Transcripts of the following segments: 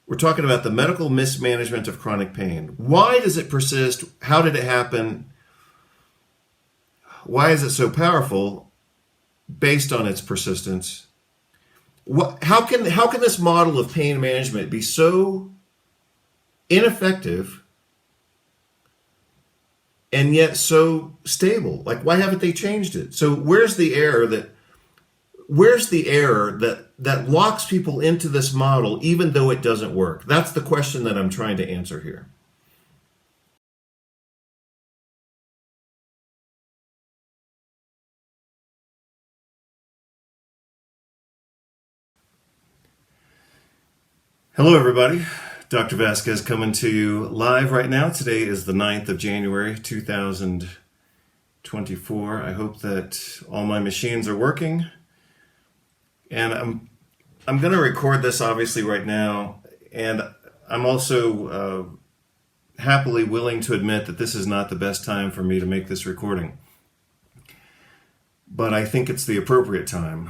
We're talking about the medical mismanagement of chronic pain. Why does it persist? How did it happen? Why is it so powerful based on its persistence? How can this model of pain management be so ineffective and yet so stable? Like, why haven't they changed it? So where's the error that locks people into this model even though it doesn't work? That's the question that I'm trying to answer here. Hello, everybody. Dr. Vasquez coming to you live right now. Today is the 9th of January, 2024. I hope that all my machines are working. And I'm going to record this obviously right now. And I'm also happily willing to admit that this is not the best time for me to make this recording. But I think it's the appropriate time,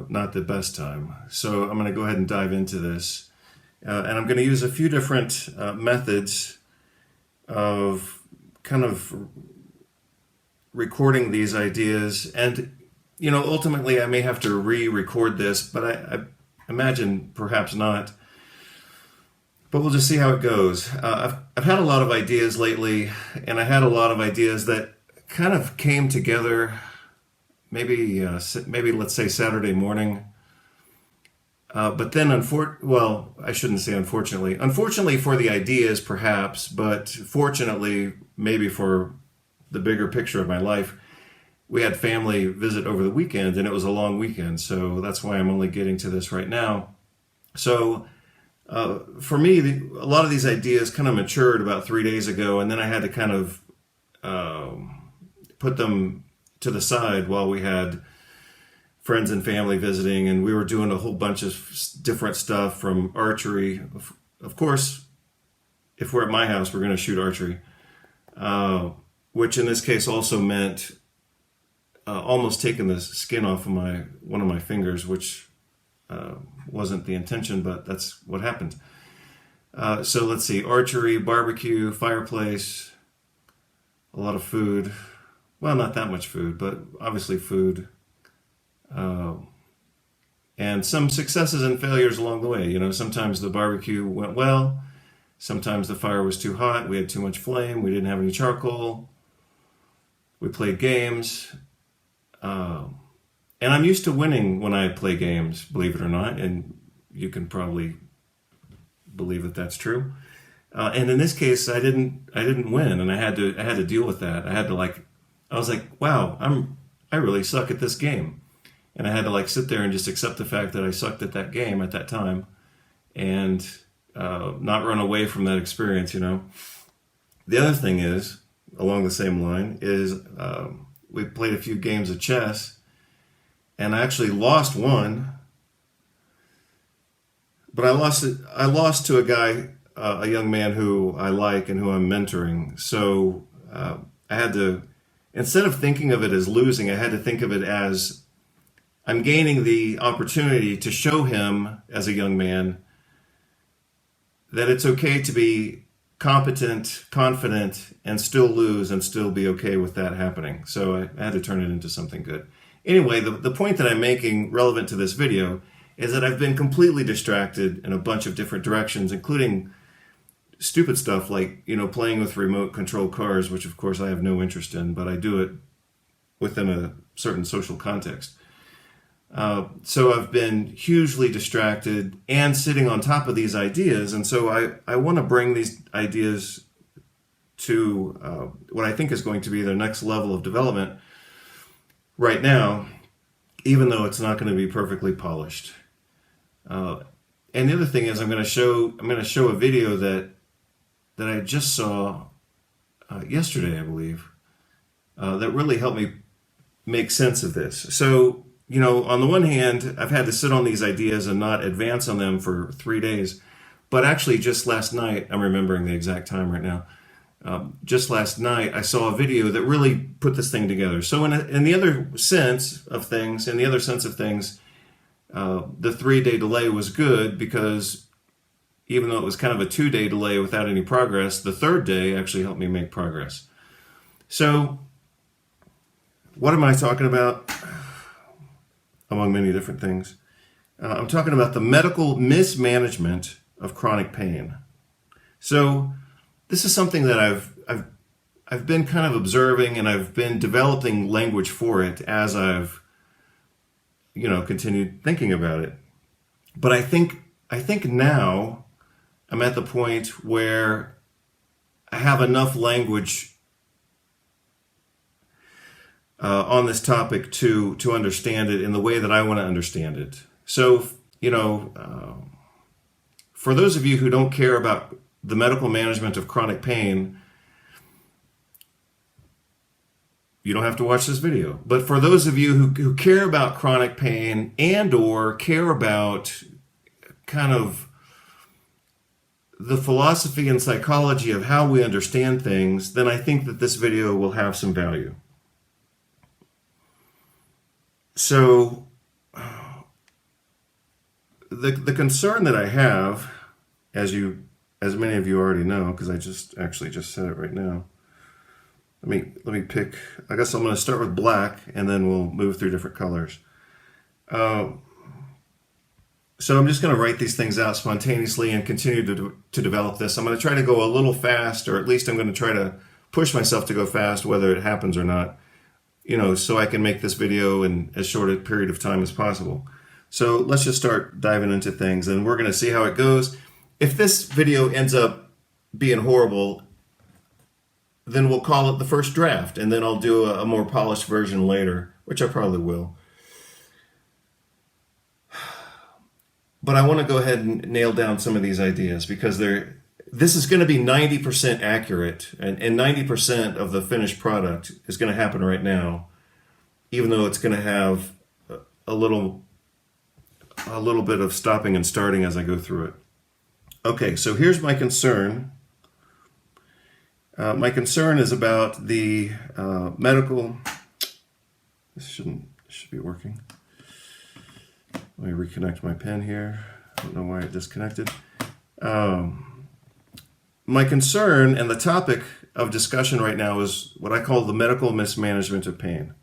not the best time. So I'm going to go ahead and dive into this. And I'm going to use a few different methods of kind of recording these ideas. And, ultimately I may have to re-record this, but I imagine perhaps not. But we'll just see how it goes. I've had a lot of ideas lately, and I had a lot of ideas that kind of came together maybe let's say Saturday morning. But then, I shouldn't say unfortunately. Unfortunately for the ideas, perhaps, but fortunately, maybe for the bigger picture of my life, we had family visit over the weekend, and it was a long weekend, so that's why I'm only getting to this right now. So, for me, a lot of these ideas kind of matured about 3 days ago, and then I had to kind of put them to the side while we had friends and family visiting, and we were doing a whole bunch of different stuff, from archery. Of course, if we're at my house, we're going to shoot archery, which in this case also meant almost taking the skin off of one of my fingers, which wasn't the intention, but that's what happened. So let's see, archery, barbecue, fireplace, a lot of food. Well, not that much food, but obviously food. And some successes and failures along the way. Sometimes the barbecue went well. Sometimes the fire was too hot. We had too much flame. We didn't have any charcoal. We played games. And I'm used to winning when I play games, believe it or not. And you can probably believe that that's true. And in this case, I didn't win, and I had to deal with that. I was like, wow, I really suck at this game. And I had to sit there and just accept the fact that I sucked at that game at that time, and not run away from that experience. The other thing is, along the same line, is we played a few games of chess, and I actually lost one, but I lost to a guy, a young man who I like and who I'm mentoring. So I had to, instead of thinking of it as losing, I had to think of it as I'm gaining the opportunity to show him, as a young man, that it's okay to be competent, confident, and still lose and still be okay with that happening. So I had to turn it into something good. Anyway, the point that I'm making relevant to this video is that I've been completely distracted in a bunch of different directions, including stupid stuff like, playing with remote control cars, which of course I have no interest in, but I do it within a certain social context. So I've been hugely distracted and sitting on top of these ideas. And so I want to bring these ideas to what I think is going to be their next level of development right now, even though it's not going to be perfectly polished. And the other thing is I'm going to show a video that I just saw yesterday, I believe, that really helped me make sense of this. So, on the one hand, I've had to sit on these ideas and not advance on them for 3 days. But actually, just last night, I'm remembering the exact time right now, just last night, I saw a video that really put this thing together. So in the other sense of things, the 3-day delay was good because, even though it was kind of a 2-day delay without any progress, the third day actually helped me make progress. So, what am I talking about? Among many different things. I'm talking about the medical mismanagement of chronic pain. So, this is something that I've been kind of observing, and I've been developing language for it as I've continued thinking about it. But I think now I'm at the point where I have enough language on this topic to understand it in the way that I want to understand it. So, for those of you who don't care about the medical management of chronic pain, you don't have to watch this video. But for those of you who care about chronic pain and or care about kind of the philosophy and psychology of how we understand things, then I think that this video will have some value. So, the concern that I have, as many of you already know, because I just said it right now. Let me pick. I guess I'm going to start with black, and then we'll move through different colors. So I'm just going to write these things out spontaneously and continue to develop this. I'm going to try to go a little fast, or at least I'm going to try to push myself to go fast, whether it happens or not, so I can make this video in as short a period of time as possible. So let's just start diving into things, and we're going to see how it goes. If this video ends up being horrible, then we'll call it the first draft, and then I'll do a more polished version later, which I probably will. But I want to go ahead and nail down some of these ideas, because this is going to be 90% accurate, and 90% of the finished product is going to happen right now, even though it's going to have a little bit of stopping and starting as I go through it. Okay, so here's my concern. My concern is about the medical. This should be working. Let me reconnect my pen here. I don't know why it disconnected. My concern and the topic of discussion right now is what I call the medical mismanagement of pain.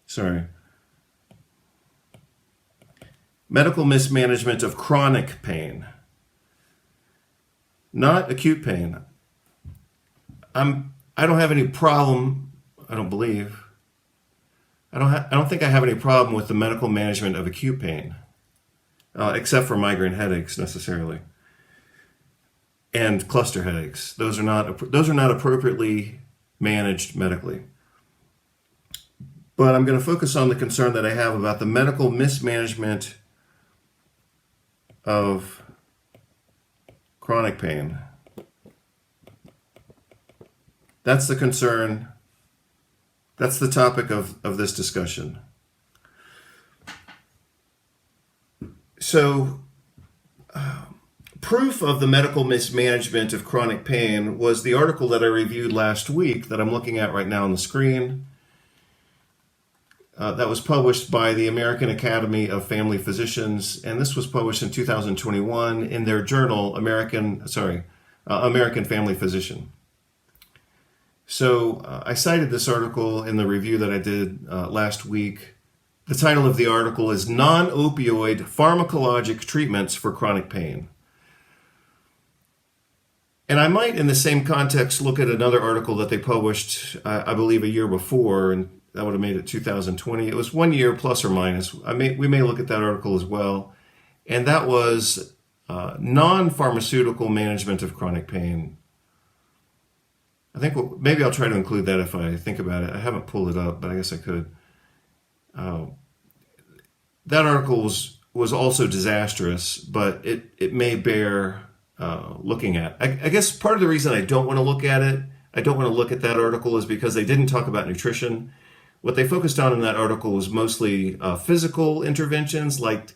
Sorry. Medical mismanagement of chronic pain, not acute pain. I don't have any problem. I don't believe. I don't think I have any problem with the medical management of acute pain, except for migraine headaches necessarily, and cluster headaches. Those are not appropriately managed medically. But I'm going to focus on the concern that I have about the medical mismanagement of chronic pain. That's the concern. That's the topic of this discussion. So, proof of the medical mismanagement of chronic pain was the article that I reviewed last week that I'm looking at right now on the screen. That was published by the American Academy of Family Physicians, and this was published in 2021 in their journal, American Family Physician. So I cited this article in the review that I did last week. The title of the article is Non-Opioid Pharmacologic Treatments for Chronic Pain. And I might, in the same context, look at another article that they published, I believe, a year before, and that would have made it 2020. It was 1 year plus or minus. We may look at that article as well. And that was non-pharmaceutical management of chronic pain. I think maybe I'll try to include that if I think about it. I haven't pulled it up, but I guess I could. That article was also disastrous, but it may bear looking at. I guess part of the reason I don't want to look at it, I don't want to look at that article, is because they didn't talk about nutrition. What they focused on in that article was mostly physical interventions like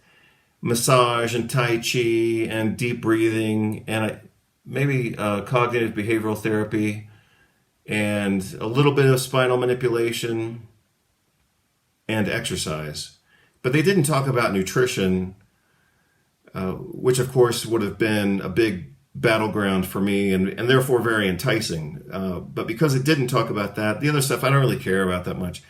massage and Tai Chi and deep breathing and maybe cognitive behavioral therapy and a little bit of spinal manipulation and exercise. But they didn't talk about nutrition, which of course would have been a big battleground for me and therefore very enticing. But because it didn't talk about that, the other stuff I don't really care about that much.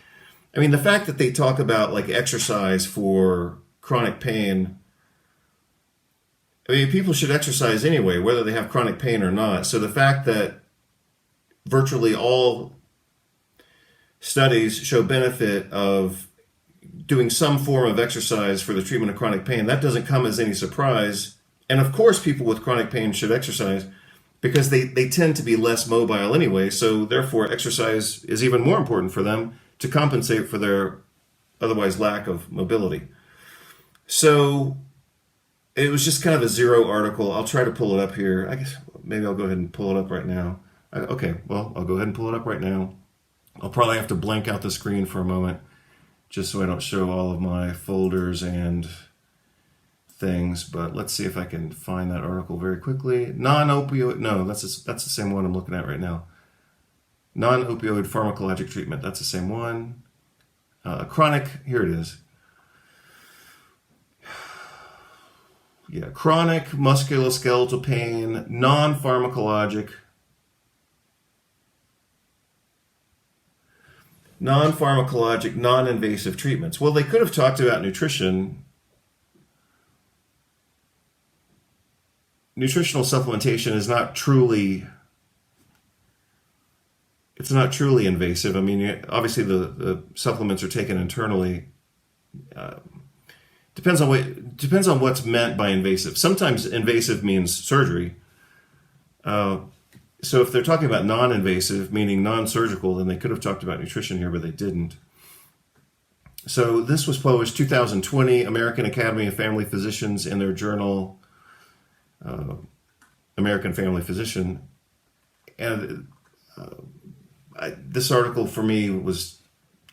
I mean, the fact that they talk about like exercise for chronic pain, I mean, people should exercise anyway, whether they have chronic pain or not. So the fact that virtually all studies show benefit of doing some form of exercise for the treatment of chronic pain, that doesn't come as any surprise. And of course, people with chronic pain should exercise because they tend to be less mobile anyway. So therefore, exercise is even more important for them to compensate for their otherwise lack of mobility. So it was just kind of a zero article. I'll try to pull it up here. I guess maybe I'll go ahead and pull it up right now. Okay, well, I'll go ahead and pull it up right now. I'll probably have to blank out the screen for a moment just so I don't show all of my folders and things, but let's see if I can find that article very quickly. Non-opioid, no, that's the same one I'm looking at right now. Non-opioid pharmacologic treatment, that's the same one. Chronic, here it is. Yeah, chronic musculoskeletal pain, non-pharmacologic, non-invasive treatments. Well, they could have talked about nutrition. Nutritional supplementation is not truly, it's not truly invasive. I mean, obviously the supplements are taken internally. Depends on what's meant by invasive. Sometimes invasive means surgery. So if they're talking about non-invasive, meaning non-surgical, then they could have talked about nutrition here, but they didn't. So this was published 2020, American Academy of Family Physicians in their journal, American Family Physician. And this article for me was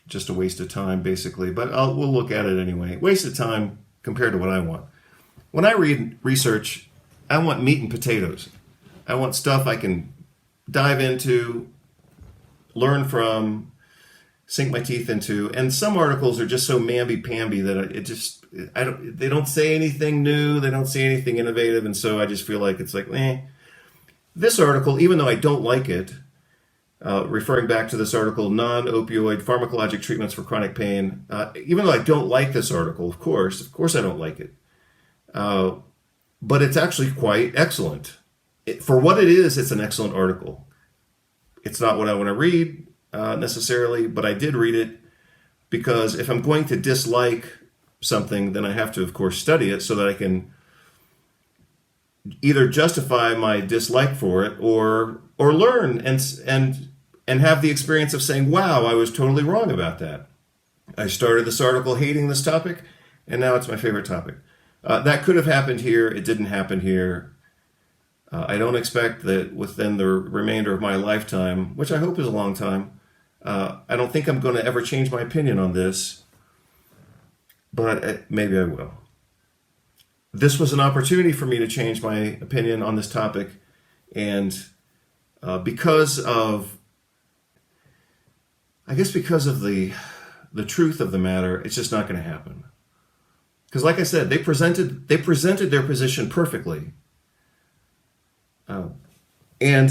just a waste of time, basically, but we'll look at it anyway. Waste of time compared to what I want. When I read research, I want meat and potatoes. I want stuff I can dive into, learn from, sink my teeth into. And some articles are just so mamby-pamby that they don't say anything new, they don't say anything innovative, and so I just feel like it's like, This article, even though I don't like it, referring back to this article, non-opioid pharmacologic treatments for chronic pain, even though I don't like this article, of course I don't like it, but it's actually quite excellent. For what it is, it's an excellent article. It's not what I want to read necessarily, but I did read it because if I'm going to dislike something, then I have to, of course, study it so that I can either justify my dislike for it or learn and have the experience of saying, wow, I was totally wrong about that. I started this article hating this topic, and now it's my favorite topic. That could have happened here. It didn't happen here. I don't expect that within the remainder of my lifetime, which I hope is a long time, I don't think I'm going to ever change my opinion on this, but maybe I will. This was an opportunity for me to change my opinion on this topic, and because of the truth of the matter, it's just not going to happen. Because like I said, they presented their position perfectly. And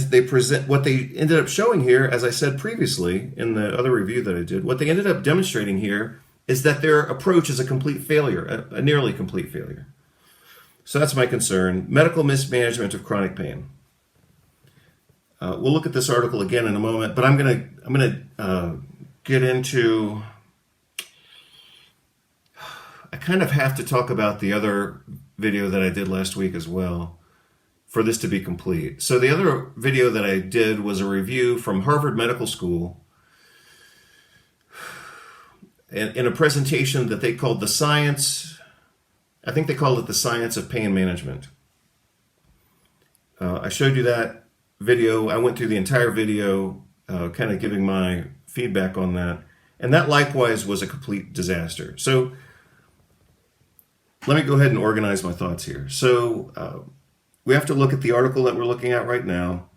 what they ended up showing here, as I said previously in the other review that I did, what they ended up demonstrating here is that their approach is a complete failure, a nearly complete failure. So that's my concern. Medical mismanagement of chronic pain. We'll look at this article again in a moment, but I'm gonna get into. I kind of have to talk about the other video that I did last week as well for this to be complete. So the other video that I did was a review from Harvard Medical School in a presentation that they called the science, I think they called it the science of pain management. I showed you that video. I went through the entire video, kind of giving my feedback on that. And that likewise was a complete disaster. So let me go ahead and organize my thoughts here. So we have to look at the article that we're looking at right now.